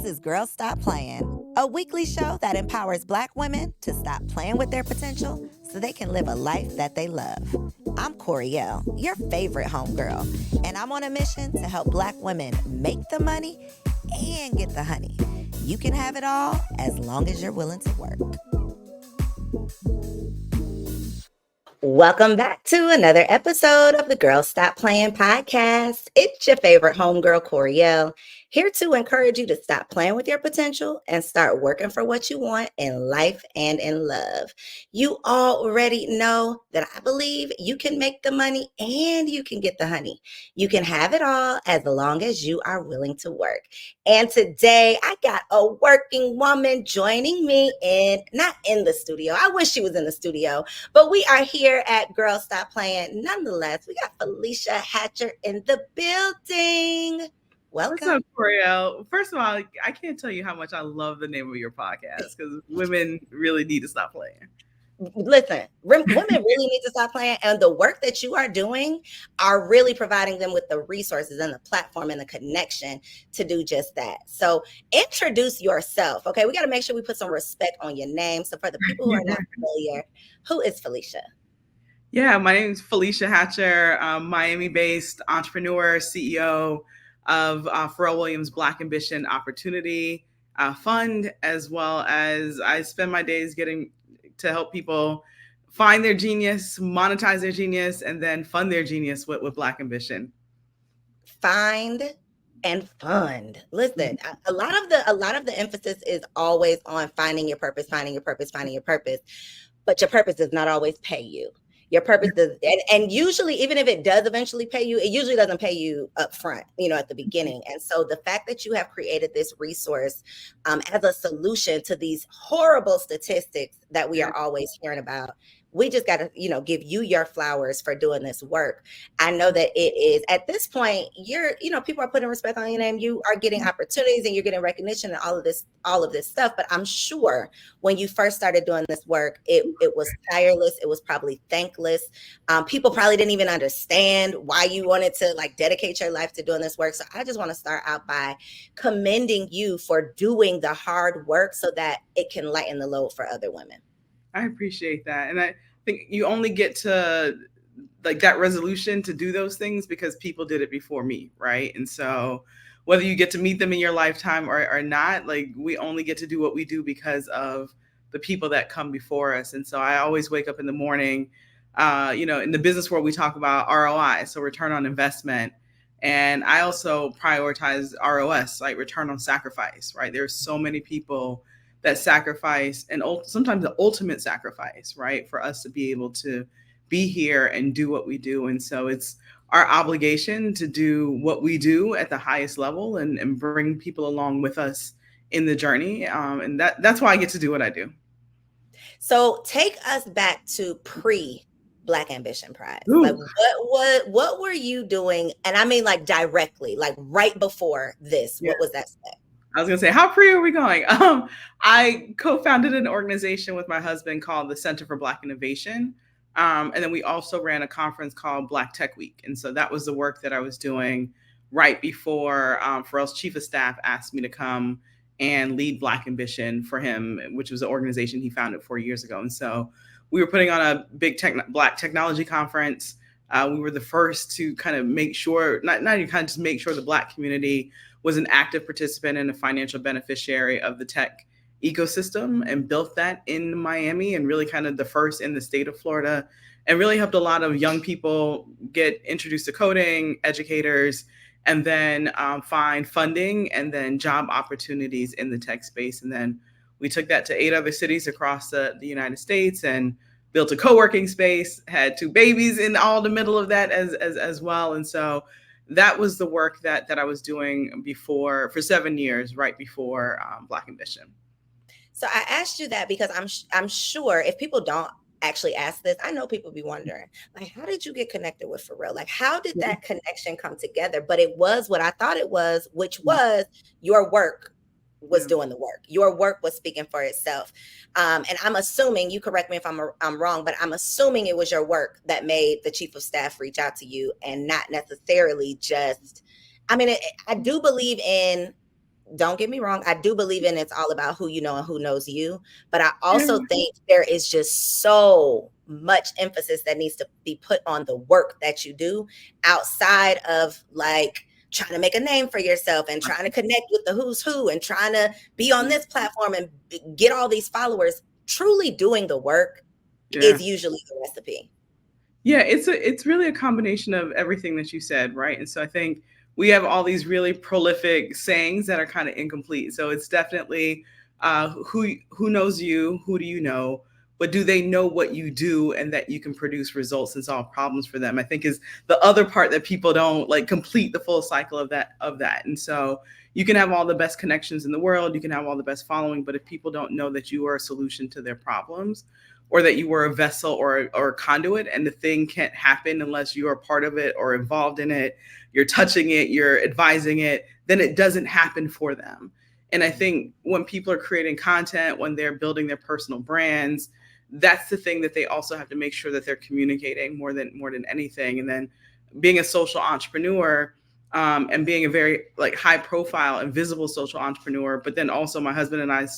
This is Girls Stop Playing, a weekly show that empowers Black women to stop playing with their potential so they can live a life that they love. I'm Koereyelle, your favorite homegirl, and I'm on a mission to help Black women make the money and get the honey. You can have it all as long as you're willing to work. Welcome back to another episode of the Girls Stop Playing podcast. It's your favorite homegirl, Koereyelle, here to encourage you to stop playing with your potential and start working for what you want in life and in love. You already know that I believe you can make the money and you can get the honey. You can have it all as long as you are willing to work. And today I got a working woman joining me not in the studio. I wish she was in the studio, but we are here at Girl Stop Playing. Nonetheless, we got Felecia Hatcher in the building. Welcome. What's up, Koereyelle? First of all, I can't tell you how much I love the name of your podcast because women really need to stop playing. Listen, women really need to stop playing, and the work that you are doing are really providing them with the resources and the platform and the connection to do just that. So introduce yourself. Okay, we got to make sure we put some respect on your name. So for the people who are not familiar, who is Felicia? Yeah, my name is Felecia Hatcher, Miami-based entrepreneur, CEO of Pharrell Williams Black Ambition Opportunity Fund, as well as I spend my days getting to help people find their genius, monetize their genius, and then fund their genius with Black Ambition. Find and fund. Listen, a lot of the emphasis is always on finding your purpose, but your purpose does not always pay you. Your purpose does, and usually, even if it does eventually pay you, it usually doesn't pay you up front, at the beginning. And so the fact that you have created this resource as a solution to these horrible statistics that we are always hearing about, we just got to, give you your flowers for doing this work. I know that it is at this point, people are putting respect on your name. You are getting opportunities and you're getting recognition and all of this stuff. But I'm sure when you first started doing this work, it was tireless. It was probably thankless. People probably didn't even understand why you wanted to dedicate your life to doing this work. So I just want to start out by commending you for doing the hard work so that it can lighten the load for other women. I appreciate that. And I think you only get to that resolution to do those things because people did it before me, right? And so whether you get to meet them in your lifetime or not, we only get to do what we do because of the people that come before us. And so I always wake up in the morning, in the business world, we talk about ROI, so return on investment. And I also prioritize ROS, return on sacrifice, right? There's so many people that sacrifice and sometimes the ultimate sacrifice, right? For us to be able to be here and do what we do. And so it's our obligation to do what we do at the highest level and bring people along with us in the journey. And that's why I get to do what I do. So take us back to pre-Black Ambition Prize. What were you doing? And I mean directly, right before this, What was that step? I was going to say, how pre are we going? I co-founded an organization with my husband called the Center for Black Innovation. And then we also ran a conference called Black Tech Week. And so that was the work that I was doing right before Pharrell's chief of staff asked me to come and lead Black Ambition for him, which was an organization he founded 4 years ago. And so we were putting on a big Black technology conference. We were the first to kind of make sure, not even kind of just make sure the Black community was an active participant and a financial beneficiary of the tech ecosystem, and built that in Miami, and really kind of the first in the state of Florida, and really helped a lot of young people get introduced to coding, educators, and then find funding and then job opportunities in the tech space. And then we took that to 8 other cities across the United States and built a co-working space, had 2 babies in all the middle of that as well. And so that was the work that I was doing for 7 years, right before Black Ambition. So I asked you that because I'm sure if people don't actually ask this, I know people be wondering, how did you get connected with Pharrell? How did that connection come together? But it was what I thought it was, which was your work was doing the work. Your work was speaking for itself. And I'm assuming, you correct me if I'm wrong, but I'm assuming it was your work that made the chief of staff reach out to you and not necessarily just, I do believe in don't get me wrong, I do believe in it's all about who you know and who knows you. But I also Yeah. think there is just so much emphasis that needs to be put on the work that you do outside of like trying to make a name for yourself and trying to connect with the who's who and trying to be on this platform and get all these followers. Truly doing the work Yeah. is usually the recipe. Yeah, it's really a combination of everything that you said, right? And so I think we have all these really prolific sayings that are kind of incomplete. So it's definitely who knows you, who do you know, but do they know what you do and that you can produce results and solve problems for them? I think is the other part that people don't like complete the full cycle of that. And so you can have all the best connections in the world, you can have all the best following, but if people don't know that you are a solution to their problems, or that you were a vessel or a conduit, and the thing can't happen unless you are part of it or involved in it, you're touching it, you're advising it, then it doesn't happen for them. And I think when people are creating content, when they're building their personal brands, that's the thing that they also have to make sure that they're communicating more than anything. And then being a social entrepreneur, and being a very like high profile and visible social entrepreneur, but then also my husband and I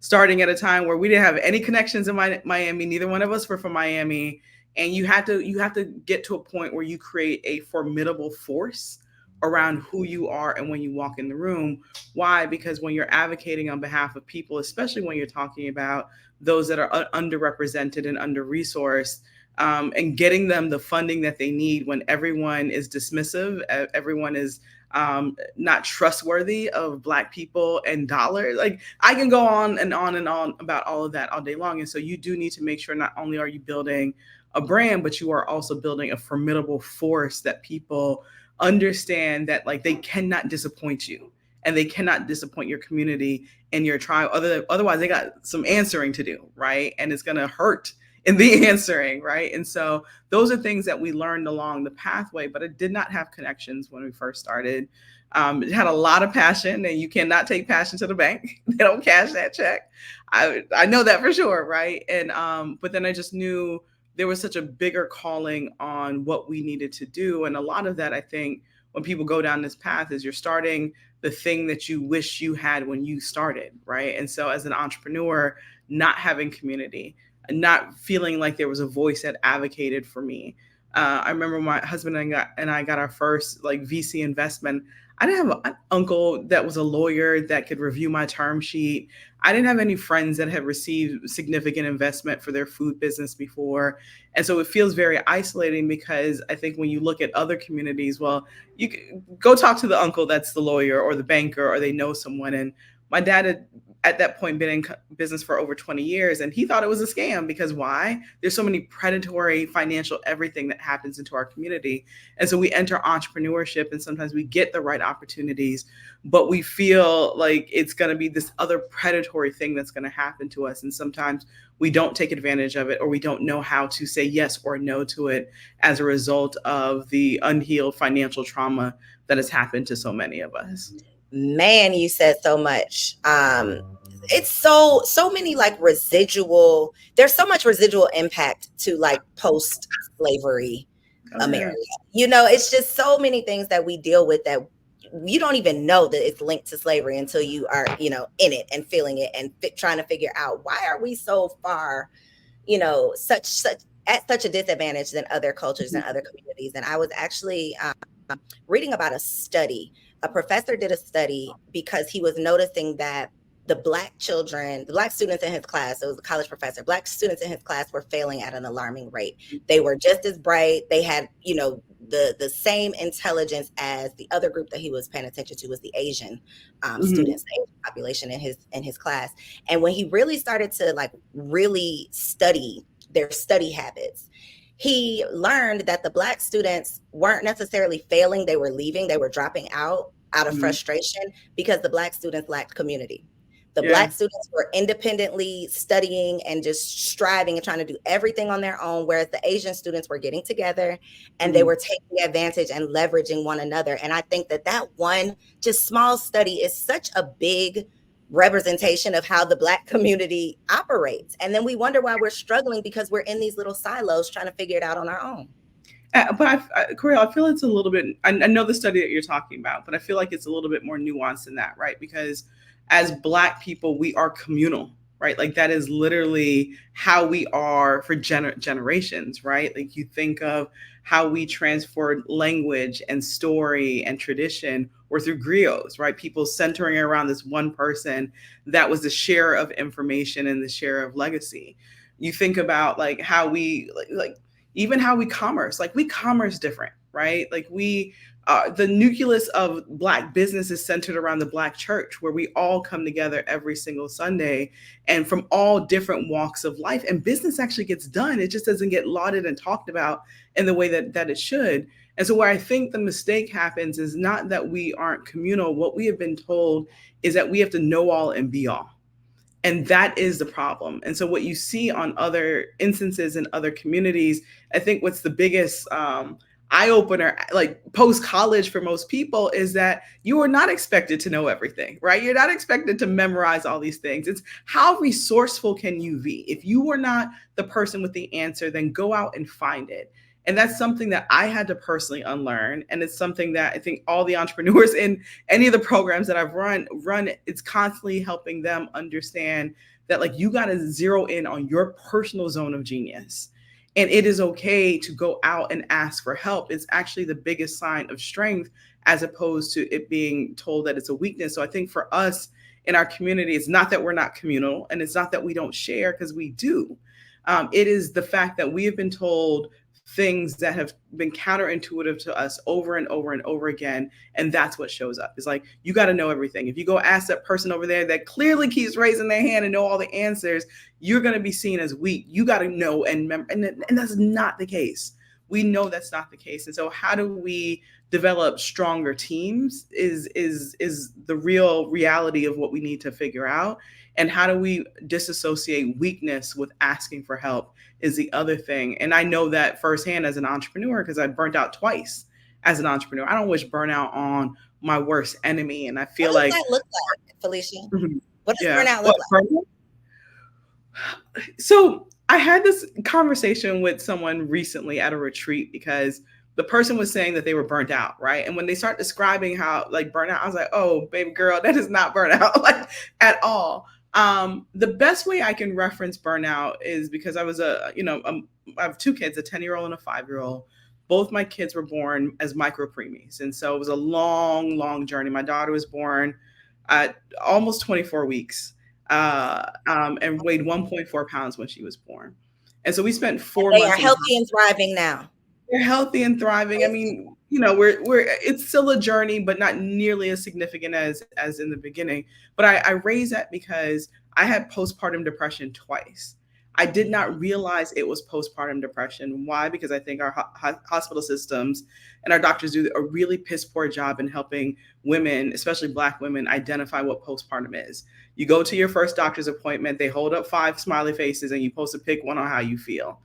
starting at a time where we didn't have any connections in Miami. Neither one of us were from Miami. And you have to get to a point where you create a formidable force around who you are and when you walk in the room. Why? Because when you're advocating on behalf of people, especially when you're talking about those that are underrepresented and under-resourced, and getting them the funding that they need when everyone is dismissive, everyone is not trustworthy of Black people and dollars. Like I can go on and on and on about all of that all day long. And so you do need to make sure not only are you building a brand, but you are also building a formidable force that people understand that like they cannot disappoint you and they cannot disappoint your community and your tribe. Otherwise they got some answering to do, right? And it's going to hurt in the answering, right? And so those are things that we learned along the pathway, but it did not have connections when we first started. It had a lot of passion, and you cannot take passion to the bank. They don't cash that check. I know that for sure, right? And but then I just knew there was such a bigger calling on what we needed to do. And a lot of that, I think, when people go down this path is you're starting the thing that you wish you had when you started, right? And so as an entrepreneur, not having community, not feeling like there was a voice that advocated for me. I remember my husband and I got our first like VC investment. I didn't have an uncle that was a lawyer that could review my term sheet. I didn't have any friends that had received significant investment for their food business before. And so it feels very isolating because I think when you look at other communities, well, you can go talk to the uncle that's the lawyer or the banker, or they know someone. And my dad had at that point been in business for over 20 years, and he thought it was a scam because why? There's so many predatory financial everything that happens into our community. And so we enter entrepreneurship, and sometimes we get the right opportunities, but we feel like it's going to be this other predatory thing that's going to happen to us. And sometimes we don't take advantage of it, or we don't know how to say yes or no to it as a result of the unhealed financial trauma that has happened to so many of us. Man, you said so much. It's so many like residual, there's so much residual impact to like post slavery America. You know, it's just so many things that we deal with that you don't even know that it's linked to slavery until you are, you know, in it and feeling it and trying to figure out why are we so far, you know, such at such a disadvantage than other cultures and other communities. And I was actually reading about a study. A professor did a study because he was noticing that the Black children, the Black students in his class, it was a college professor, Black students in his class were failing at an alarming rate. They were just as bright. They had, you know, the same intelligence as the other group that he was paying attention to was the Asian students, the Asian population in his class. And when he really started to like really study their study habits, he learned that the Black students weren't necessarily failing. They were leaving. They were dropping out of frustration because the Black students lacked community. The Black students were independently studying and just striving and trying to do everything on their own, whereas the Asian students were getting together and they were taking advantage and leveraging one another. And I think that one just small study is such a big representation of how the Black community operates. And then we wonder why we're struggling because we're in these little silos trying to figure it out on our own. Koereyelle, I feel it's a little bit, I know the study that you're talking about, but I feel like it's a little bit more nuanced than that, right? Because as Black people, we are communal, right? Like that is literally how we are for generations, right? Like you think of how we transferred language and story and tradition or through griots, right? People centering around this one person that was the share of information and the share of legacy. You think about like how we like even how we commerce, like we commerce different, right? Like we the nucleus of Black business is centered around the Black church, where we all come together every single Sunday and from all different walks of life. And business actually gets done. It just doesn't get lauded and talked about in the way that it should. And so where I think the mistake happens is not that we aren't communal. What we have been told is that we have to know all and be all. And that is the problem. And so what you see on other instances in other communities, I think what's the biggest eye opener, like post college for most people, is that you are not expected to know everything, right? You're not expected to memorize all these things. It's how resourceful can you be? If you were not the person with the answer, then go out and find it. And that's something that I had to personally unlearn. And it's something that I think all the entrepreneurs in any of the programs that I've run, it's constantly helping them understand that like you got to zero in on your personal zone of genius. And it is okay to go out and ask for help. It's actually the biggest sign of strength as opposed to it being told that it's a weakness. So I think for us in our community, it's not that we're not communal and it's not that we don't share, because we do. It is the fact that we have been told things that have been counterintuitive to us over and over and over again. And that's what shows up. It's like, you got to know everything. If you go ask that person over there that clearly keeps raising their hand and know all the answers, you're going to be seen as weak. You got to know and remember. And that's not the case. We know that's not the case. And so how do we develop stronger teams is the real reality of what we need to figure out. And how do we disassociate weakness with asking for help is the other thing. And I know that firsthand as an entrepreneur, because I burnt out twice as an entrepreneur. I don't wish burnout on my worst enemy. And I feel what does like that look like, Felicia? Mm-hmm. What does burnout look like? So I had this conversation with someone recently at a retreat because the person was saying that they were burnt out, right? And when they start describing how like burnout, I was like, oh, baby girl, that is not burnout like at all. The best way I can reference burnout is because I was I have two kids, a 10-year-old and a 5-year-old. Both my kids were born as micro preemies. And so it was a long, long journey. My daughter was born at almost 24 weeks and weighed 1.4 pounds when she was born. And so we spent 4 months. They are healthy and thriving now. They're healthy and thriving. I mean, we're it's still a journey, but not nearly as significant as in the beginning. But I raise that because I had postpartum depression twice. I did not realize it was postpartum depression. Why? Because I think our hospital systems and our doctors do a really piss poor job in helping women, especially Black women, identify what postpartum is. You go to your first doctor's appointment, they hold up 5 smiley faces, and you're supposed to pick one on how you feel.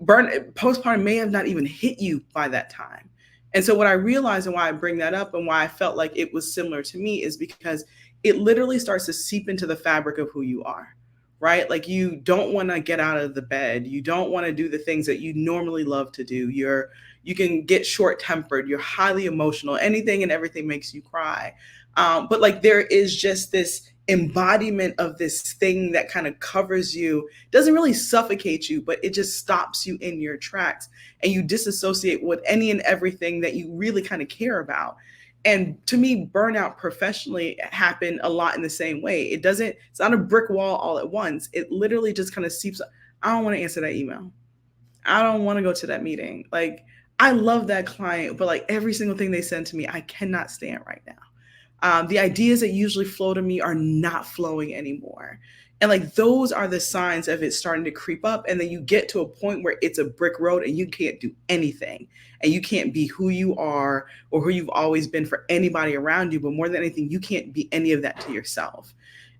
Postpartum may have not even hit you by that time. And so what I realized and why I bring that up and why I felt like it was similar to me is because it literally starts to seep into the fabric of who you are, right? Like you don't want to get out of the bed. You don't want to do the things that you normally love to do. You can get short-tempered. You're highly emotional. Anything and everything makes you cry. But like there is just this embodiment of this thing that kind of covers you, doesn't really suffocate you, but it just stops you in your tracks and you disassociate with any and everything that you really kind of care about. And to me, burnout professionally happened a lot in the same way. It's not a brick wall all at once. It literally just kind of seeps. I don't want to answer that email. I don't want to go to that meeting. Like I love that client, but like every single thing they send to me, I cannot stand right now. The ideas that usually flow to me are not flowing anymore. And like those are the signs of it starting to creep up. And then you get to a point where it's a brick road and you can't do anything. And you can't be who you are or who you've always been for anybody around you. But more than anything, you can't be any of that to yourself.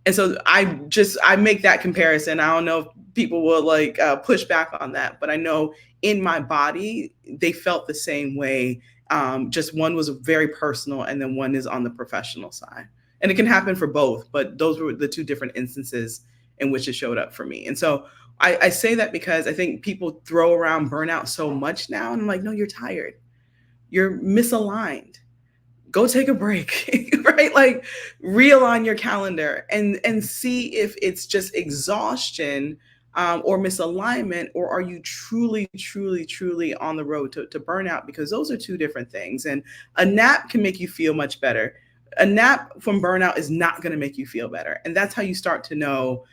And so I make that comparison. I don't know if people will like push back on that, but I know in my body, they felt the same way. Just one was very personal and then one is on the professional side. And it can happen for both, but those were the two different instances in which it showed up for me. And so I say that because I think people throw around burnout so much now. And I'm like, no, you're tired. You're misaligned. Go take a break, right? Like realign your calendar and see if it's just exhaustion, or misalignment, or are you truly on the road to burnout? Because those are two different things. And a nap can make you feel much better. A nap from burnout is not going to make you feel better. And that's how you start to know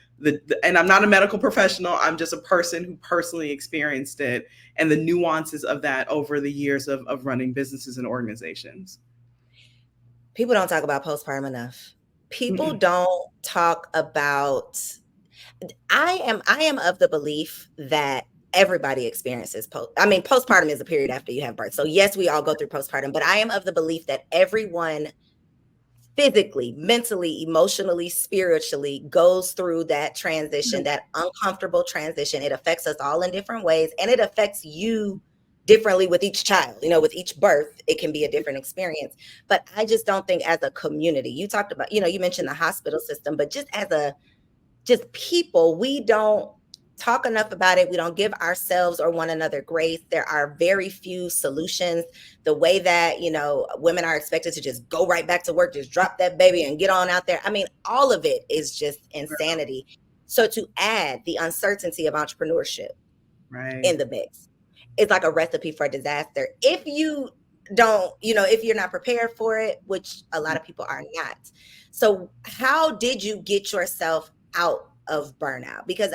and I'm not a medical professional. I'm just a person who personally experienced it and the nuances of that over the years of running businesses and organizations. People don't talk about postpartum enough. People don't talk about, I am of the belief that everybody experiences postpartum is a period after you have birth. So yes, we all go through postpartum, but I am of the belief that everyone physically, mentally, emotionally, spiritually goes through that transition, that uncomfortable transition. It affects us all in different ways, and it affects you differently with each child. With each birth, it can be a different experience. But I just don't think as a community, you talked about, you mentioned the hospital system, but just people, we don't talk enough about it. We don't give ourselves or one another grace. There are very few solutions. The way that, women are expected to just go right back to work, just drop that baby and get on out there. I mean, all of it is just insanity. So to add the uncertainty of entrepreneurship in the mix, it's like a recipe for disaster. If you don't, if you're not prepared for it, which a lot of people are not. So how did you get yourself out of burnout? Because,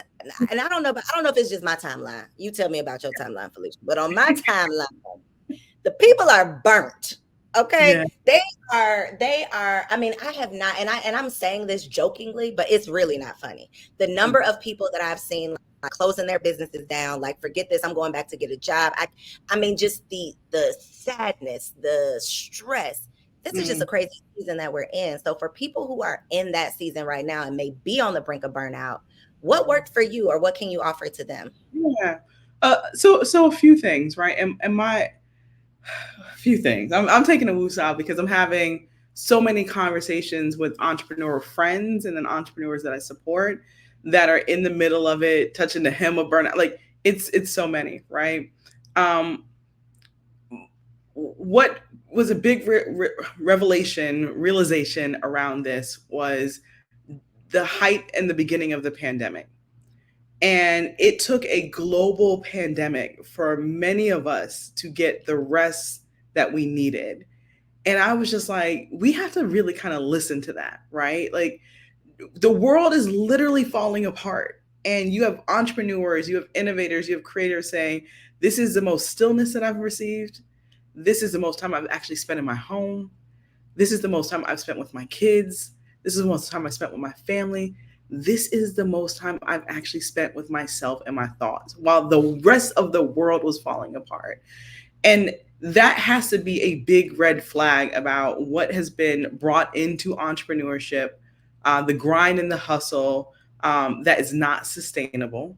and I don't know if it's just my timeline. You tell me about your timeline, Felicia. But on my timeline, the people are burnt. Okay. Yeah. They are, I have not, and I'm saying this jokingly, but it's really not funny. The number of people that I've seen like closing their businesses down, like, forget this, I'm going back to get a job. I mean, just the sadness, the stress. This is just a crazy season that we're in. So for people who are in that season right now and may be on the brink of burnout, what worked for you, or what can you offer to them? Yeah. So a few things, right? And my few things. I'm taking a woosah because I'm having so many conversations with entrepreneur friends and then entrepreneurs that I support that are in the middle of it, touching the hem of burnout. Like it's so many, right? What was a big realization around this was the height and the beginning of the pandemic. And it took a global pandemic for many of us to get the rest that we needed. And I was just like, we have to really kind of listen to that, right? Like the world is literally falling apart. And you have entrepreneurs, you have innovators, you have creators saying, this is the most stillness that I've received. This is the most time I've actually spent in my home. This is the most time I've spent with my kids. This is the most time I spent with my family. This is the most time I've actually spent with myself and my thoughts while the rest of the world was falling apart. And that has to be a big red flag about what has been brought into entrepreneurship, the grind and the hustle that is not sustainable,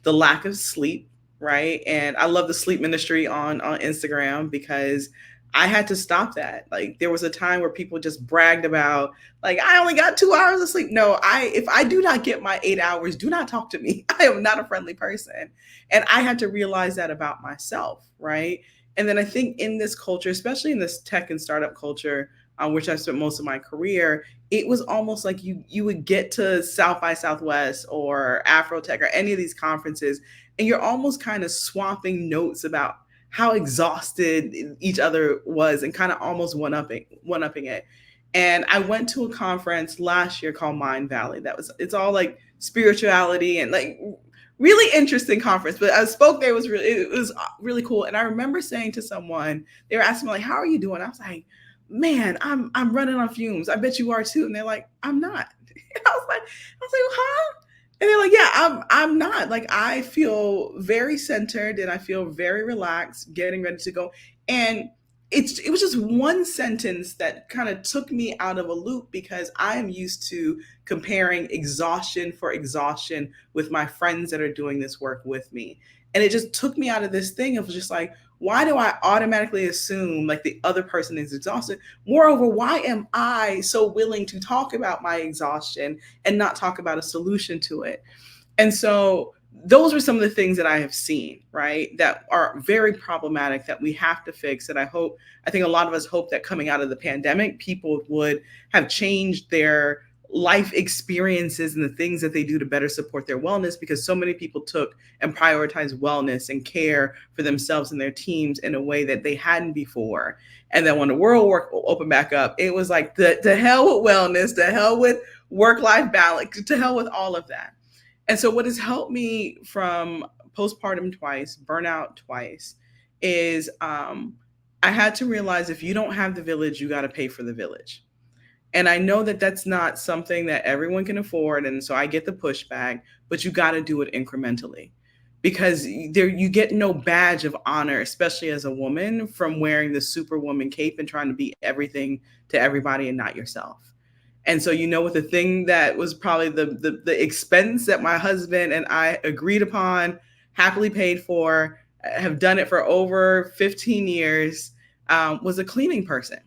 the lack of sleep, right? And I love the sleep ministry on Instagram because I had to stop that. Like there was a time where people just bragged about like, I only got 2 hours of sleep. No, if I do not get my 8 hours, do not talk to me. I am not a friendly person. And I had to realize that about myself. Right. And then I think in this culture, especially in this tech and startup culture, which I spent most of my career, it was almost like you would get to South by Southwest or Afrotech or any of these conferences, and you're almost kind of swapping notes about how exhausted each other was and kind of almost one-upping it. And I went to a conference last year called Mind Valley. It's all like spirituality and like really interesting conference. But I spoke there, it was really cool. And I remember saying to someone, they were asking me like, how are you doing? I was like, man, I'm running on fumes. I bet you are too. And they're like, I'm not. And I was like, huh? And they're like, yeah, I'm not. Like, I feel very centered and I feel very relaxed, getting ready to go. And it was just one sentence that kind of took me out of a loop because I am used to comparing exhaustion for exhaustion with my friends that are doing this work with me. And it just took me out of this thing of just like, why do I automatically assume like the other person is exhausted? Moreover, why am I so willing to talk about my exhaustion and not talk about a solution to it? And so those are some of the things that I have seen, right, that are very problematic that we have to fix. And I think a lot of us hope that coming out of the pandemic, people would have changed their life experiences and the things that they do to better support their wellness, because so many people took and prioritized wellness and care for themselves and their teams in a way that they hadn't before. And then when the world opened back up, it was like the hell with wellness, the hell with work-life balance, to hell with all of that. And so what has helped me from postpartum twice, burnout twice, is I had to realize if you don't have the village, you got to pay for the village. And I know that that's not something that everyone can afford. And so I get the pushback, but you got to do it incrementally, because you get no badge of honor, especially as a woman, from wearing the superwoman cape and trying to be everything to everybody and not yourself. And so, with the thing that was probably the expense that my husband and I agreed upon, happily paid for, have done it for over 15 years, was a cleaning person.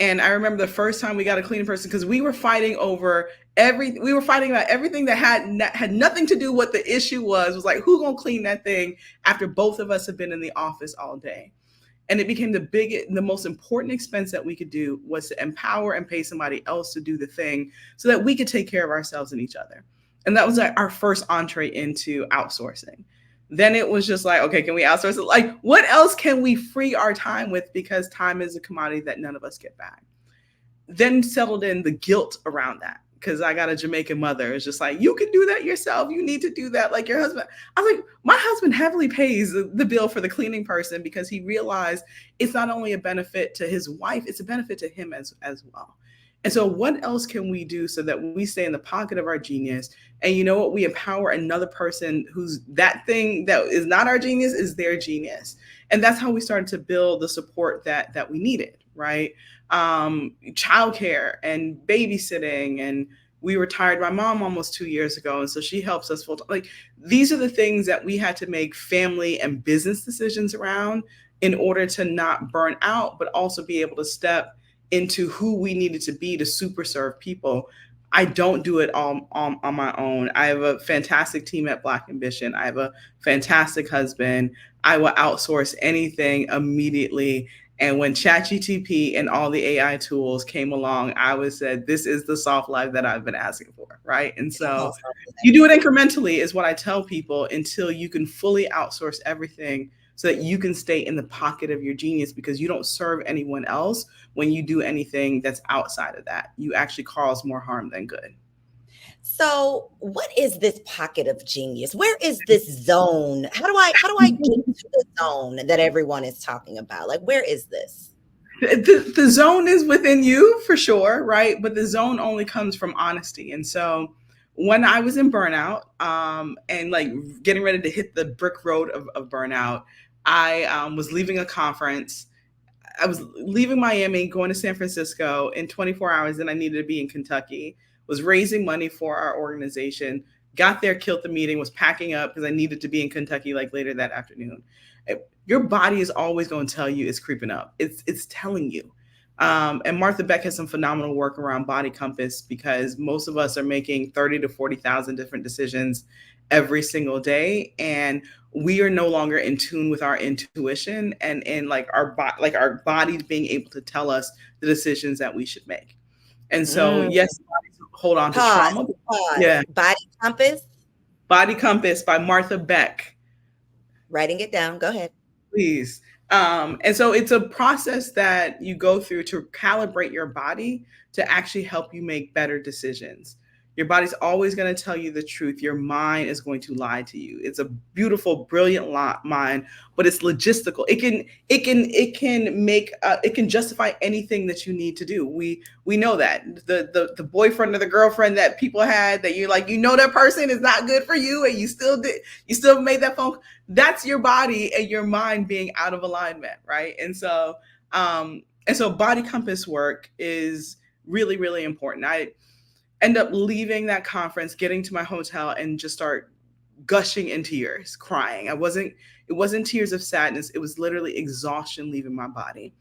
And I remember the first time we got a cleaning person, because we were fighting about everything that had nothing to do with what the issue was like, who gonna clean that thing after both of us have been in the office all day? And it became the most important expense that we could do was to empower and pay somebody else to do the thing so that we could take care of ourselves and each other. And that was our first entree into outsourcing. Then it was just like, okay, can we outsource it? Like, what else can we free our time with? Because time is a commodity that none of us get back. Then settled in the guilt around that, because I got a Jamaican mother. It's just like, you can do that yourself. You need to do that like your husband. I was like, my husband heavily pays the bill for the cleaning person, because he realized it's not only a benefit to his wife, it's a benefit to him as well. And so what else can we do so that we stay in the pocket of our genius? And you know what? We empower another person who's that thing that is not our genius is their genius. And that's how we started to build the support that we needed, right? Childcare and babysitting. And we retired my mom almost 2 years ago. And so she helps us full time. Like, these are the things that we had to make family and business decisions around in order to not burn out, but also be able to step into who we needed to be to super serve people. I don't do it all on my own. I have a fantastic team at Black Ambition. I have a fantastic husband. I will outsource anything immediately. And when ChatGPT and all the AI tools came along, I said, this is the soft life that I've been asking for, right? And so you do it incrementally is what I tell people, until you can fully outsource everything so that you can stay in the pocket of your genius, because you don't serve anyone else when you do anything that's outside of that. You actually cause more harm than good. So what is this pocket of genius? Where is this zone? How do I get to the zone that everyone is talking about? Like, where is this? The zone is within you for sure, right? But the zone only comes from honesty. And so when I was in burnout, and like getting ready to hit the brick road of burnout, I was leaving a conference. I was leaving Miami, going to San Francisco in 24 hours, and I needed to be in Kentucky. Was raising money for our organization. Got there, killed the meeting, was packing up because I needed to be in Kentucky like later that afternoon. Your body is always going to tell you it's creeping up. It's telling you. And Martha Beck has some phenomenal work around body compass, because most of us are making 30 to 40,000 different decisions every single day. And we are no longer in tune with our intuition and like our bodies being able to tell us the decisions that we should make. And so, yes, hold on to trauma. Yeah. Body Compass by Martha Beck. Writing it down. Go ahead. Please. And so it's a process that you go through to calibrate your body to actually help you make better decisions. Your body's always going to tell you the truth. Your mind is going to lie to you. It's a beautiful, brilliant mind, but it's logistical. It can justify anything that you need to do. We know that the boyfriend or the girlfriend that people had that you're like, that person is not good for you, and you still made that phone. That's your body and your mind being out of alignment, right? And so body compass work is really, really important. I end up leaving that conference, getting to my hotel, and just start gushing in tears, crying. It wasn't tears of sadness. It was literally exhaustion leaving my body.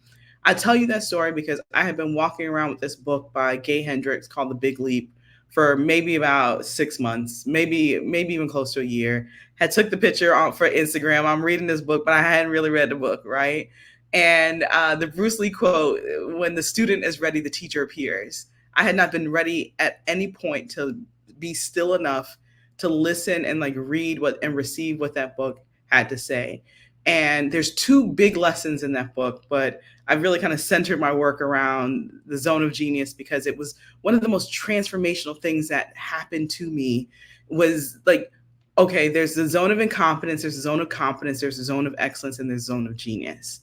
I tell you that story because I had been walking around with this book by Gay Hendricks called The Big Leap for maybe about 6 months, maybe even close to a year. Had took the picture on for Instagram. I'm reading this book, but I hadn't really read the book, right? And the Bruce Lee quote, "When the student is ready, the teacher appears." I had not been ready at any point to be still enough to listen and like read what and receive what that book had to say. And there's two big lessons in that book, but I've really kind of centered my work around the zone of genius because it was one of the most transformational things that happened to me. Was like, okay, there's the zone of incompetence, there's the zone of competence, there's the zone of excellence, and there's the zone of genius.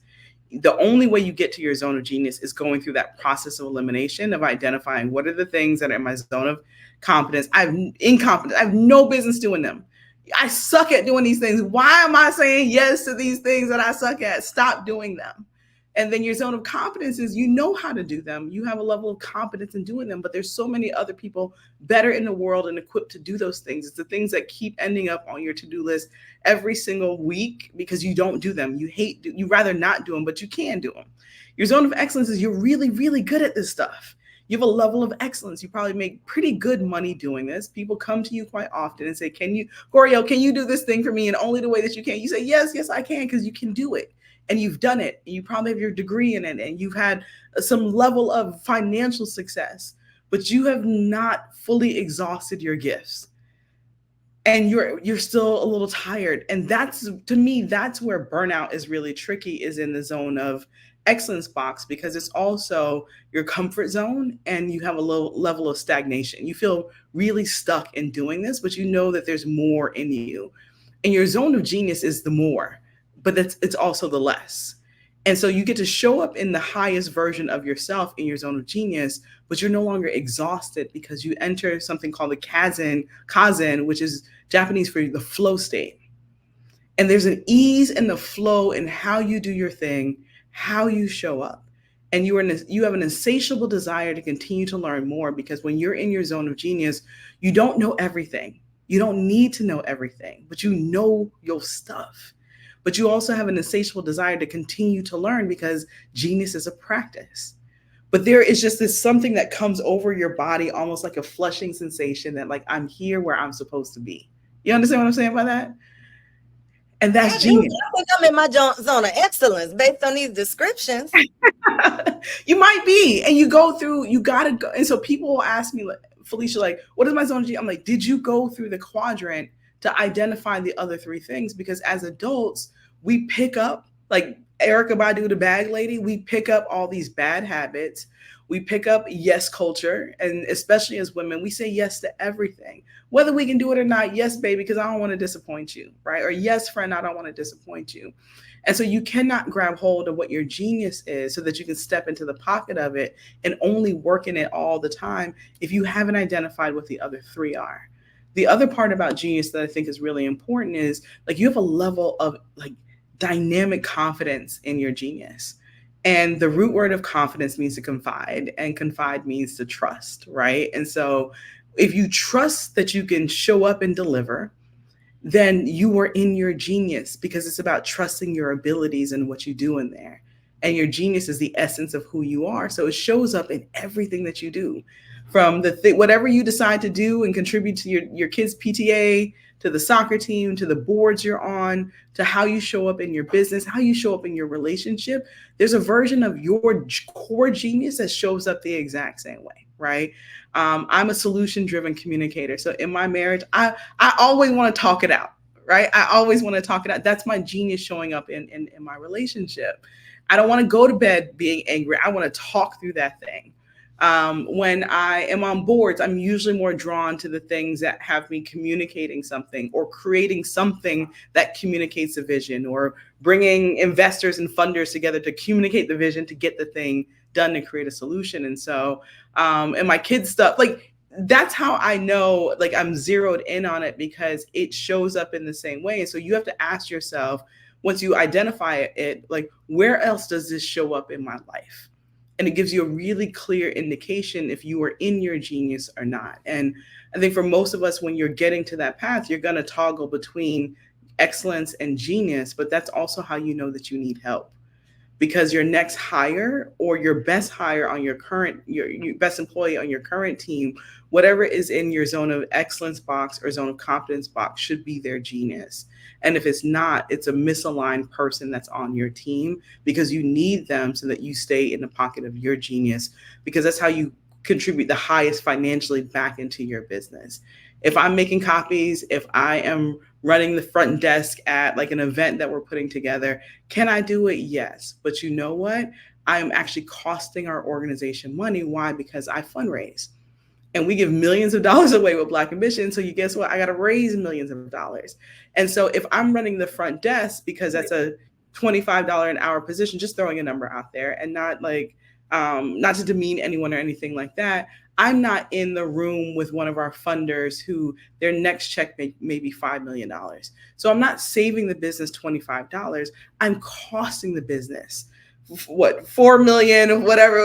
The only way you get to your zone of genius is going through that process of elimination, of identifying what are the things that are in my zone of competence. I'm incompetent. I have no business doing them. I suck at doing these things. Why am I saying yes to these things that I suck at? Stop doing them. And then your zone of competence is you know how to do them. You have a level of competence in doing them, but there's so many other people better in the world and equipped to do those things. It's the things that keep ending up on your to-do list every single week because you don't do them. You rather not do them, but you can do them. Your zone of excellence is you're really, really good at this stuff. You have a level of excellence. You probably make pretty good money doing this. People come to you quite often and say, Koereyelle, can you do this thing for me? And only the way that you can. You say, yes, I can, because you can do it. And you've done it. And you probably have your degree in it. And you've had some level of financial success, but you have not fully exhausted your gifts. And you're still a little tired. And that's, to me, that's where burnout is really tricky, is in the zone of excellence box, because it's also your comfort zone and you have a low level of stagnation. You feel really stuck in doing this, but you know that there's more in you. And your zone of genius is the more, but it's also the less. And so you get to show up in the highest version of yourself in your zone of genius, but you're no longer exhausted because you enter something called the kazen, which is Japanese for the flow state. And there's an ease and the flow in how you do your thing, how you show up. And you have an insatiable desire to continue to learn more, because when you're in your zone of genius, you don't know everything. You don't need to know everything, but you know your stuff. But you also have an insatiable desire to continue to learn, because genius is a practice. But there is just this something that comes over your body, almost like a flushing sensation that, like, I'm here where I'm supposed to be. You understand what I'm saying by that? And that's genius. I think I'm in my zone of excellence based on these descriptions. You might be. And you gotta go. And so people will ask me, like, Felicia, like, what is my zone of genius? I'm like, did you go through the quadrant to identify the other three things? Because as adults, we pick up, like Erykah Badu, the bag lady, we pick up all these bad habits. We pick up yes culture. And especially as women, we say yes to everything. Whether we can do it or not, yes, baby, because I don't want to disappoint you, right? Or yes, friend, I don't want to disappoint you. And so you cannot grab hold of what your genius is so that you can step into the pocket of it and only work in it all the time if you haven't identified what the other three are. The other part about genius that I think is really important is, like, you have a level of, like, dynamic confidence in your genius. And the root word of confidence means to confide, and confide means to trust, right? And so if you trust that you can show up and deliver, then you are in your genius, because it's about trusting your abilities and what you do in there. And your genius is the essence of who you are. So it shows up in everything that you do, from whatever you decide to do and contribute to your kids' PTA, to the soccer team, to the boards you're on, to how you show up in your business, how you show up in your relationship. There's a version of your core genius that shows up the exact same way, right? I'm a solution-driven communicator. So in my marriage, I always want to talk it out, right? I always want to talk it out. That's my genius showing up in my relationship. I don't want to go to bed being angry. I want to talk through that thing. When I am on boards, I'm usually more drawn to the things that have me communicating something, or creating something that communicates a vision, or bringing investors and funders together to communicate the vision to get the thing done to create a solution. And so, and my kids' stuff, like, that's how I know, like, I'm zeroed in on it, because it shows up in the same way. And so you have to ask yourself, once you identify it, like, where else does this show up in my life? And it gives you a really clear indication if you are in your genius or not. And I think for most of us, when you're getting to that path, you're going to toggle between excellence and genius, but that's also how you know that you need help. Because your next hire, or your best hire on your best employee on your current team, whatever is in your zone of excellence box or zone of competence box should be their genius. And if it's not, it's a misaligned person that's on your team, because you need them so that you stay in the pocket of your genius, because that's how you contribute the highest financially back into your business. If I'm making copies, if I am running the front desk at like an event that we're putting together, can I do it? Yes. But you know what? I am actually costing our organization money. Why? Because I fundraise. And we give millions of dollars away with Black Ambition. So you guess what? I got to raise millions of dollars. And so if I'm running the front desk, because that's a $25 an hour position, just throwing a number out there, and not like, not to demean anyone or anything like that, I'm not in the room with one of our funders who their next check may be $5 million. So I'm not saving the business $25. I'm costing the business what, 4 million, whatever,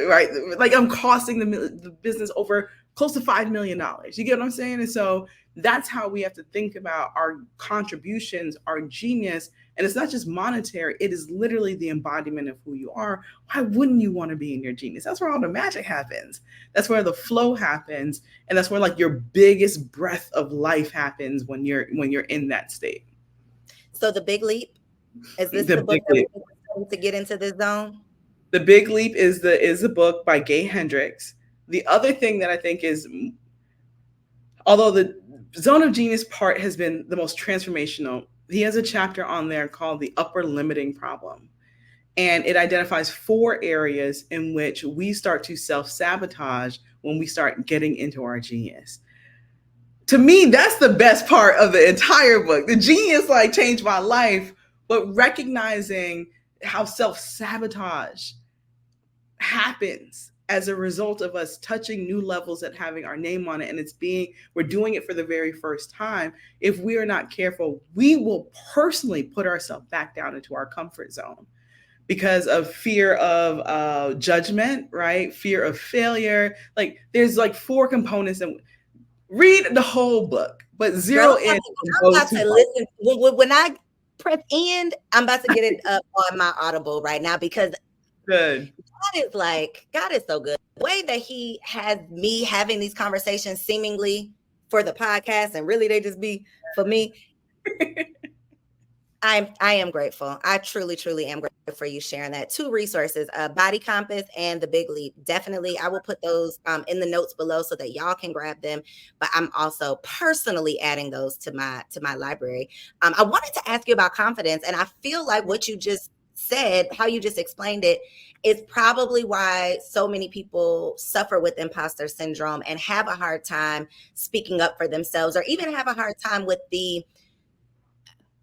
right? Like I'm costing the business over close to $5 million. You get what I'm saying? And so that's how we have to think about our contributions, our genius. And it's not just monetary, it is literally the embodiment of who you are. Why wouldn't you want to be in your genius? That's where all the magic happens. That's where the flow happens. And that's where like your biggest breath of life happens when you're in that state. So The Big Leap, is this the book to get into this zone? The Big Leap is the book by Gay Hendricks. The other thing that I think is, although the zone of genius part has been the most transformational, he has a chapter on there called the upper limiting problem. And it identifies 4 areas in which we start to self-sabotage when we start getting into our genius. To me, that's the best part of the entire book. The genius like changed my life, but recognizing how self-sabotage happens as a result of us touching new levels and having our name on it, and we're doing it for the very first time. If we are not careful, we will personally put ourselves back down into our comfort zone because of fear of judgment, right? Fear of failure. Like there's like 4 components, and read the whole book, but zero in. I'm about to listen. When I press end, I'm about to get it up on my Audible right now, because good. God is so good. The way that he has me having these conversations seemingly for the podcast, and really they just be for me. I am grateful. I truly, truly am grateful for you sharing that. 2 resources, Body Compass and The Big Leap. Definitely, I will put those in the notes below so that y'all can grab them. But I'm also personally adding those to my library. I wanted to ask you about confidence, and I feel like what you just said, how you just explained it, is probably why so many people suffer with imposter syndrome and have a hard time speaking up for themselves, or even have a hard time with the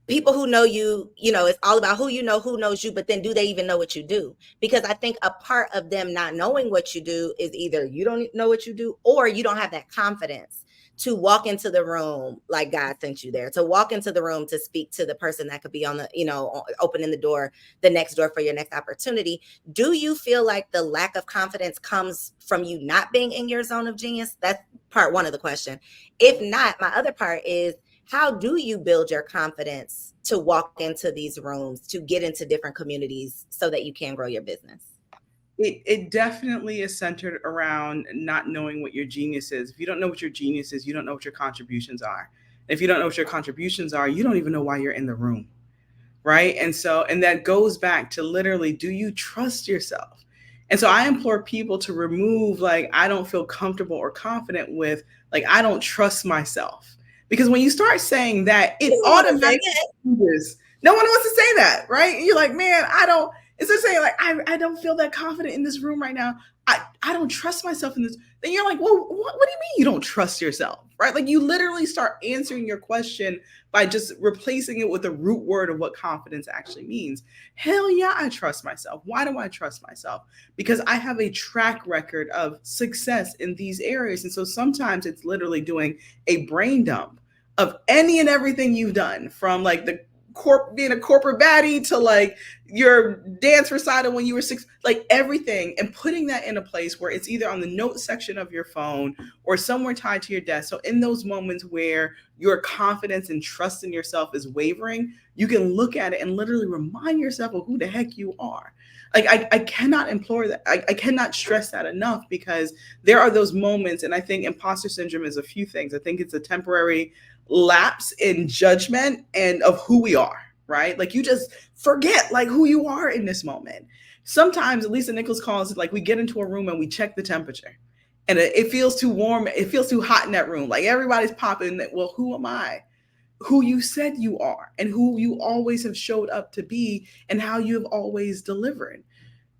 people who know you. You know, it's all about who you know, who knows you, but then do they even know what you do? Because I think a part of them not knowing what you do is either you don't know what you do, or you don't have that confidence to walk into the room like God sent you there, to walk into the room to speak to the person that could be on the, opening the next door for your next opportunity. Do you feel like the lack of confidence comes from you not being in your zone of genius? That's part 1 of the question. If not, my other part is, how do you build your confidence to walk into these rooms, to get into different communities so that you can grow your business? It definitely is centered around not knowing what your genius is. If you don't know what your genius is, you don't know what your contributions are. If you don't know what your contributions are, you don't even know why you're in the room, right? And that goes back to literally, do you trust yourself? And so I implore people to remove, like, I don't feel comfortable or confident with, like, I don't trust myself. Because when you start saying that, it automatically changes. No one wants to say that, right? And you're like, man, it's just saying, like, I don't feel that confident in this room right now. I don't trust myself in this. Then you're like, well, what do you mean you don't trust yourself, right? Like you literally start answering your question by just replacing it with the root word of what confidence actually means. Hell yeah, I trust myself. Why do I trust myself? Because I have a track record of success in these areas. And so sometimes it's literally doing a brain dump of any and everything you've done, from like being a corporate baddie to like your dance recital when you were 6, like everything, and putting that in a place where it's either on the notes section of your phone or somewhere tied to your desk. So in those moments where your confidence and trust in yourself is wavering, you can look at it and literally remind yourself of who the heck you are. Like I cannot implore that. I cannot stress that enough, because there are those moments. And I think imposter syndrome is a few things. I think it's a temporary lapse in judgment and of who we are, right? Like you just forget like who you are in this moment. Sometimes, at least Nichols calls it, like we get into a room and we check the temperature, and it feels too warm. It feels too hot in that room. Like everybody's popping. Well, who am I? Who you said you are, and who you always have showed up to be, and how you have always delivered.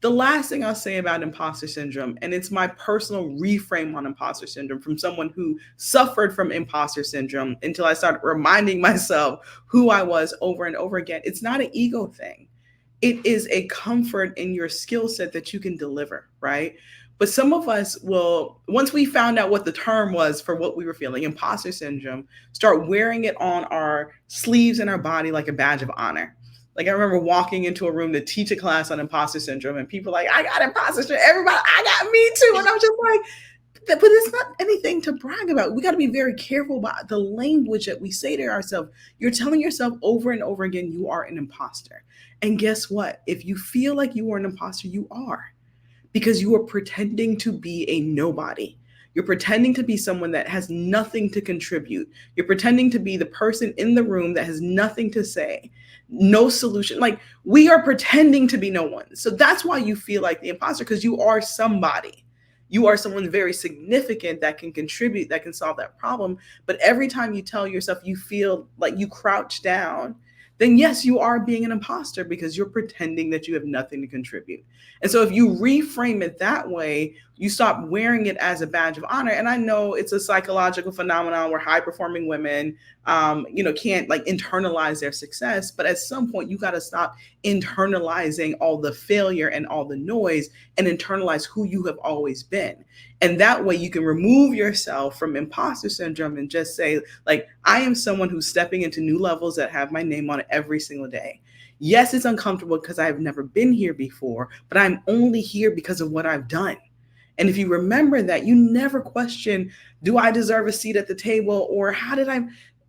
The last thing I'll say about imposter syndrome, and it's my personal reframe on imposter syndrome from someone who suffered from imposter syndrome until I started reminding myself who I was over and over again. It's not an ego thing. It is a comfort in your skill set that you can deliver, right? But some of us will, once we found out what the term was for what we were feeling, imposter syndrome, start wearing it on our sleeves and our body like a badge of honor. Like I remember walking into a room to teach a class on imposter syndrome, and people like, I got imposter syndrome. Everybody, I got me too. And I'm just like, but it's not anything to brag about. We got to be very careful about the language that we say to ourselves. You're telling yourself over and over again, you are an imposter. And guess what? If you feel like you are an imposter, you are, because you are pretending to be a nobody. You're pretending to be someone that has nothing to contribute. You're pretending to be the person in the room that has nothing to say, no solution. Like we are pretending to be no one. So that's why you feel like the imposter, because you are somebody. You are someone very significant that can contribute, that can solve that problem. But every time you tell yourself you feel like you crouch down, then yes, you are being an imposter, because you're pretending that you have nothing to contribute. And so if you reframe it that way, you stop wearing it as a badge of honor. And I know it's a psychological phenomenon where high performing women, can't like internalize their success. But at some point, you got to stop internalizing all the failure and all the noise and internalize who you have always been. And that way you can remove yourself from imposter syndrome and just say, like, I am someone who's stepping into new levels that have my name on it every single day. Yes, it's uncomfortable because I've never been here before, but I'm only here because of what I've done. And if you remember that, you never question, do I deserve a seat at the table? Or how did I,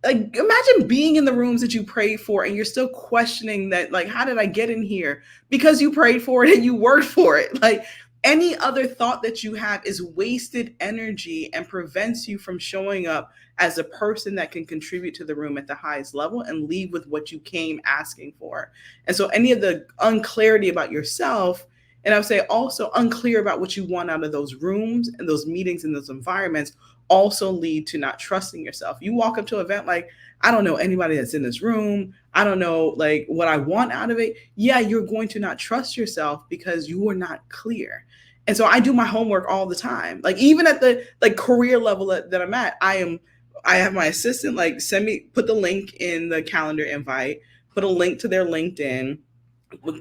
like, imagine being in the rooms that you prayed for and you're still questioning that, like, how did I get in here? Because you prayed for it and you worked for it. Like, any other thought that you have is wasted energy and prevents you from showing up as a person that can contribute to the room at the highest level and leave with what you came asking for. And so any of the unclarity about yourself, and I would say also unclear about what you want out of those rooms and those meetings and those environments, also lead to not trusting yourself. You walk up to an event like, I don't know anybody that's in this room. I don't know like what I want out of it. Yeah, you're going to not trust yourself because you are not clear. And so I do my homework all the time. Like even at the like career level that I'm at, I have my assistant like put the link in the calendar invite, put a link to their LinkedIn,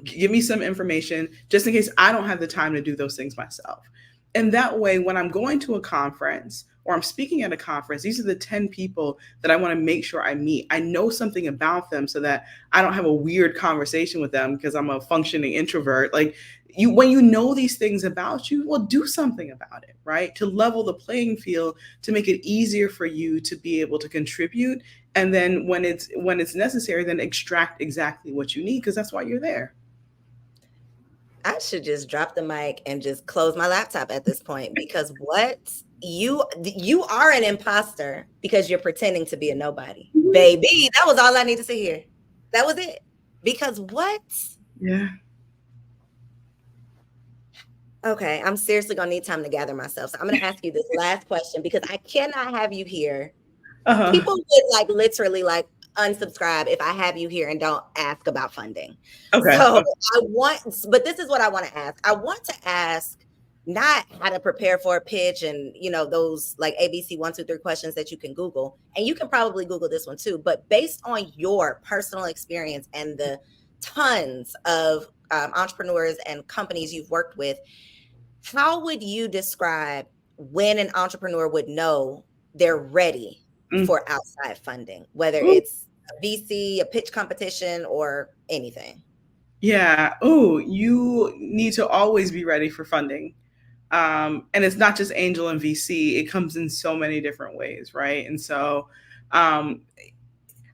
give me some information just in case I don't have the time to do those things myself. And that way, when I'm going to a conference or I'm speaking at a conference, these are the 10 people that I want to make sure I meet. I know something about them so that I don't have a weird conversation with them because I'm a functioning introvert. Like when you know these things about you, well, do something about it, right? To level the playing field, to make it easier for you to be able to contribute. And then when it's necessary, then extract exactly what you need, because that's why you're there. I should just drop the mic and just close my laptop at this point, because what you are an imposter because you're pretending to be a nobody. Mm-hmm. Baby, that was all I needed to hear. That was it. Because what? Yeah. Okay, I'm seriously gonna need time to gather myself. So I'm gonna ask you this last question, because I cannot have you here. Uh-huh. People would like literally like unsubscribe if I have you here and don't ask about funding. Okay. So but this is what I want to ask. I want to ask not how to prepare for a pitch and, those like ABC 1, 2, 3 questions that you can Google. And you can probably Google this one too, but based on your personal experience and the tons of entrepreneurs and companies you've worked with, how would you describe when an entrepreneur would know they're ready for outside funding, whether it's a VC, a pitch competition, or anything? Yeah. Oh, you need to always be ready for funding. And it's not just angel and VC. It comes in so many different ways, right? And so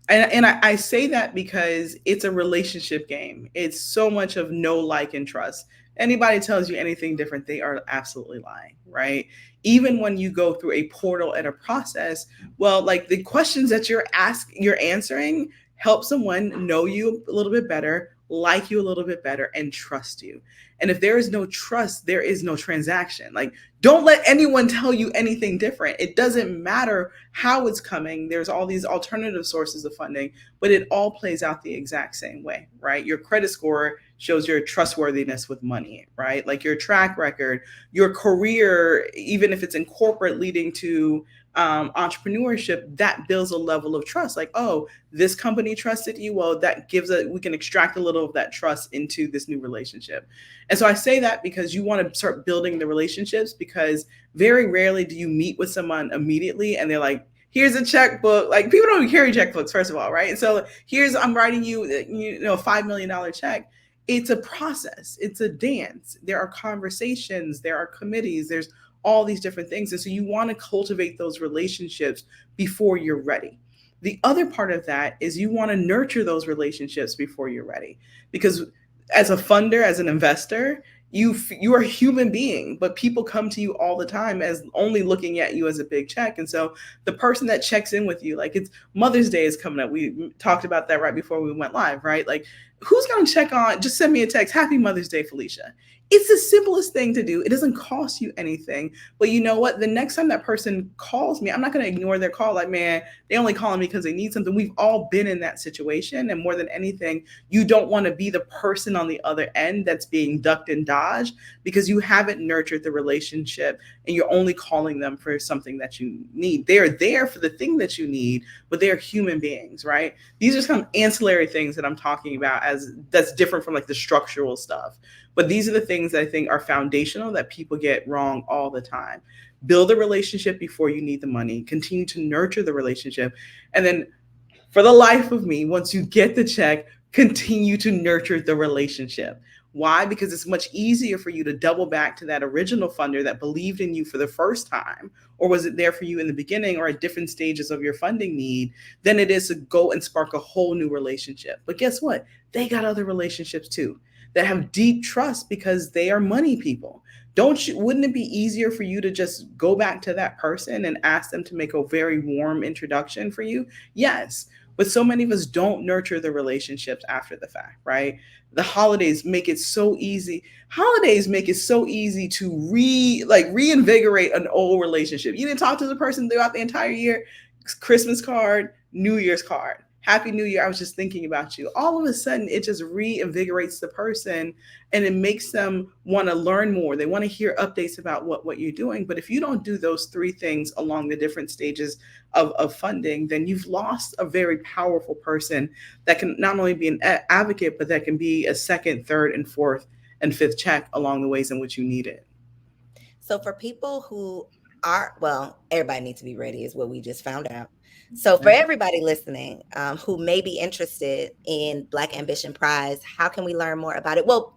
And I say that because it's a relationship game. It's so much of know, like, and trust. Anybody tells you anything different, they are absolutely lying, right? Even when you go through a portal and a process, well, like the questions that you're answering help someone know you a little bit better, like you a little bit better, and trust you. And if there is no trust, there is no transaction. Like, don't let anyone tell you anything different. It doesn't matter how it's coming. There's all these alternative sources of funding, but it all plays out the exact same way, right? Your credit score shows your trustworthiness with money, right? Like your track record, your career, even if it's in corporate leading to entrepreneurship, that builds a level of trust. Like, oh, this company trusted you. Well, that gives we can extract a little of that trust into this new relationship. And so I say that because you want to start building the relationships, because very rarely do you meet with someone immediately and they're like, here's a checkbook. Like, people don't carry checkbooks, first of all, right? And so I'm writing you, a $5 million check. It's a process. It's a dance. There are conversations. There are committees. There's all these different things. And so you want to cultivate those relationships before you're ready. The other part of that is you want to nurture those relationships before you're ready. Because as a funder, as an investor, you are a human being, but people come to you all the time as only looking at you as a big check. And so the person that checks in with you, like, it's Mother's Day is coming up. We talked about that right before we went live, right? Like, who's going to check on, just send me a text, Happy Mother's Day, Felicia. It's the simplest thing to do. It doesn't cost you anything. But you know what? The next time that person calls me, I'm not going to ignore their call. Like, man, they only calling me because they need something. We've all been in that situation. And more than anything, you don't want to be the person on the other end that's being ducked and dodged because you haven't nurtured the relationship and you're only calling them for something that you need. They're there for the thing that you need, but they're human beings, right? These are some ancillary things that I'm talking about as that's different from like the structural stuff. But these are the things that I think are foundational that people get wrong all the time. Build a relationship before you need the money. Continue to nurture the relationship. And then, for the life of me, once you get the check, continue to nurture the relationship. Why? Because it's much easier for you to double back to that original funder that believed in you for the first time, or was it there for you in the beginning or at different stages of your funding need, than it is to go and spark a whole new relationship. But guess what? They got other relationships too that have deep trust because they are money people. Wouldn't it be easier for you to just go back to that person and ask them to make a very warm introduction for you? Yes. But so many of us don't nurture the relationships after the fact, right? The holidays make it so easy. Holidays make it so easy to reinvigorate an old relationship. You didn't talk to the person throughout the entire year. Christmas card, New Year's card. Happy New Year. I was just thinking about you. All of a sudden, it just reinvigorates the person and it makes them want to learn more. They want to hear updates about what you're doing. But if you don't do those three things along the different stages of funding, then you've lost a very powerful person that can not only be an advocate, but that can be a second, third, and fourth and fifth check along the ways in which you need it. So for people who are, well, everybody needs to be ready is what we just found out. So for everybody listening who may be interested in Black Ambition Prize, how can we learn more about it? Well,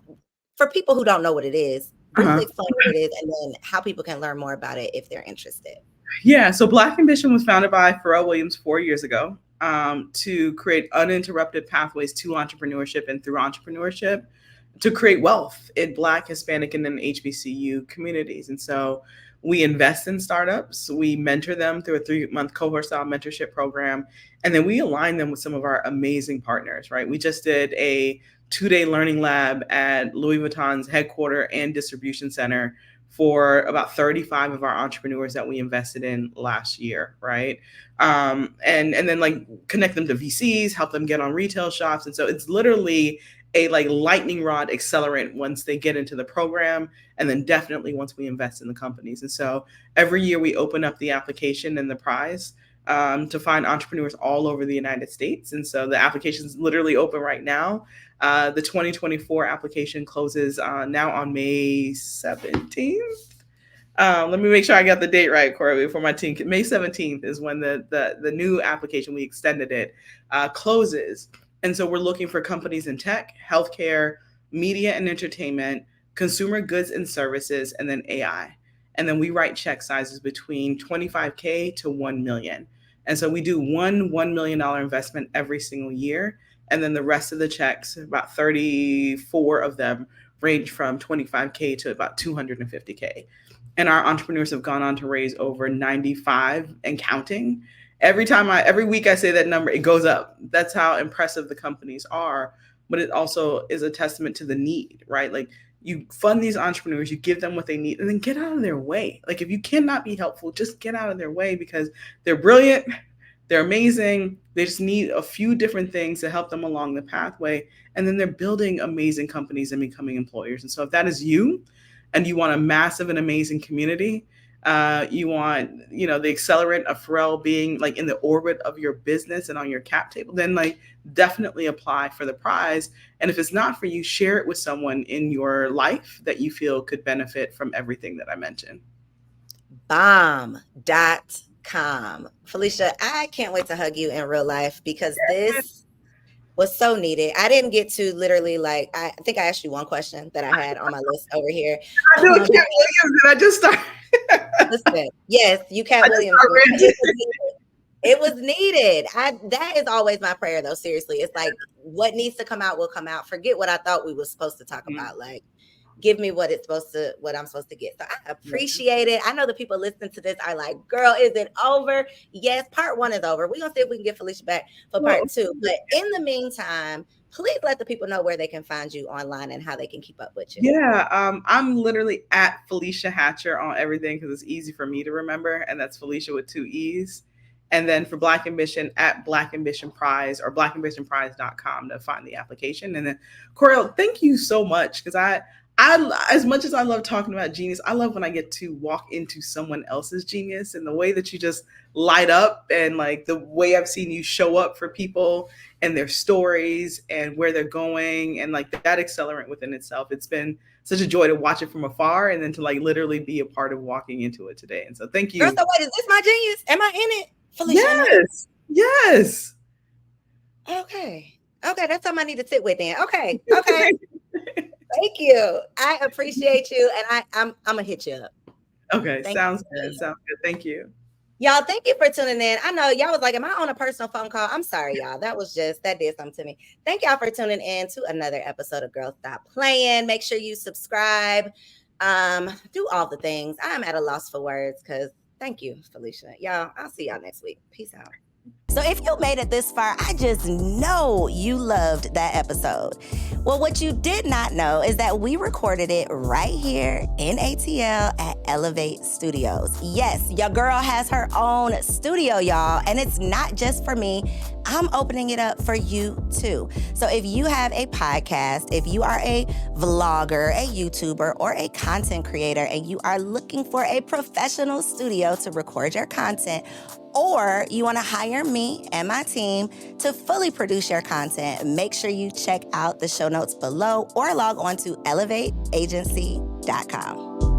for people who don't know what it is, briefly explain what it is and then how people can learn more about it if they're interested. Yeah, so Black Ambition was founded by Pharrell Williams 4 years ago to create uninterrupted pathways to entrepreneurship and through entrepreneurship to create wealth in Black, Hispanic, and then HBCU communities. And so we invest in startups, we mentor them through a 3-month cohort style mentorship program, and then we align them with some of our amazing partners, right? We just did a 2-day learning lab at Louis Vuitton's headquarters and distribution center for about 35 of our entrepreneurs that we invested in last year, right? And then like connect them to VCs, help them get on retail shops. And so it's literally a like lightning rod accelerant once they get into the program, and then definitely once we invest in the companies. And so every year we open up the application and the prize to find entrepreneurs all over the United States. And so the application is literally open right now. The 2024 application closes now on May 17th. Let me make sure I got the date right, Koereyelle, for my team. May 17th is when the new application, we extended it, closes. And so we're looking for companies in tech, healthcare, media and entertainment, consumer goods and services, and then AI. And then we write check sizes between $25K to $1 million. And so we do $1 million investment every single year. And then the rest of the checks, about 34 of them, range from 25K to about 250K. And our entrepreneurs have gone on to raise over 95 and counting. Every week I say that number, it goes up. That's how impressive the companies are. But it also is a testament to the need, right? Like, you fund these entrepreneurs, you give them what they need, and then get out of their way. Like, if you cannot be helpful, just get out of their way, because they're brilliant, they're amazing. They just need a few different things to help them along the pathway. And then they're building amazing companies and becoming employers. And so if that is you, and you want a massive and amazing community, you want, the accelerant of Pharrell being like in the orbit of your business and on your cap table, then like definitely apply for the prize. And if it's not for you, share it with someone in your life that you feel could benefit from everything that I mentioned. Bomb.com. Felicia, I can't wait to hug you in real life, because this was so needed. I didn't get to literally, like, I think I asked you one question that I had on my list over here. I do a Cat Williams, and I just started. Listen, yes, you Cat Williams. It was needed. That is always my prayer, though. Seriously, it's like, what needs to come out will come out. Forget what I thought we were supposed to talk about. Like, give me what I'm supposed to get. So I appreciate it. I know the people listening to this are like, girl, is it over? Yes, part 1 is over. We're going to see if we can get Felicia back for part 2. But in the meantime, please let the people know where they can find you online and how they can keep up with you. Yeah, I'm literally at Felecia Hatcher on everything, because it's easy for me to remember. And that's Felicia with 2 E's. And then for Black Ambition, at Black Ambition Prize, or blackambitionprize.com to find the application. And then Koereyelle, thank you so much, because I as much as I love talking about genius, I love when I get to walk into someone else's genius, and the way that you just light up, and like the way I've seen you show up for people and their stories and where they're going, and like that accelerant within itself. It's been such a joy to watch it from afar, and then to like literally be a part of walking into it today. And so thank you. Girl, so wait, is this my genius? Am I in it? Felicia, yes. Yes. Okay. That's something I need to sit with then. Okay. Thank you. I appreciate you, and I'm gonna hit you up. Okay, sounds good. Thank you. Y'all, thank you for tuning in. I know y'all was like, am I on a personal phone call? I'm sorry, y'all. That did something to me. Thank y'all for tuning in to another episode of Girl Stop Playing. Make sure you subscribe. Do all the things. I'm at a loss for words, because thank you, Felicia. Y'all, I'll see y'all next week. Peace out. So if you made it this far, I just know you loved that episode. Well, what you did not know is that we recorded it right here in ATL at Elevate Studios. Yes, your girl has her own studio, y'all, and it's not just for me. I'm opening it up for you too. So if you have a podcast, if you are a vlogger, a YouTuber, or a content creator, and you are looking for a professional studio to record your content, or you want to hire me and my team to fully produce your content, make sure you check out the show notes below or log on to elevateagency.com.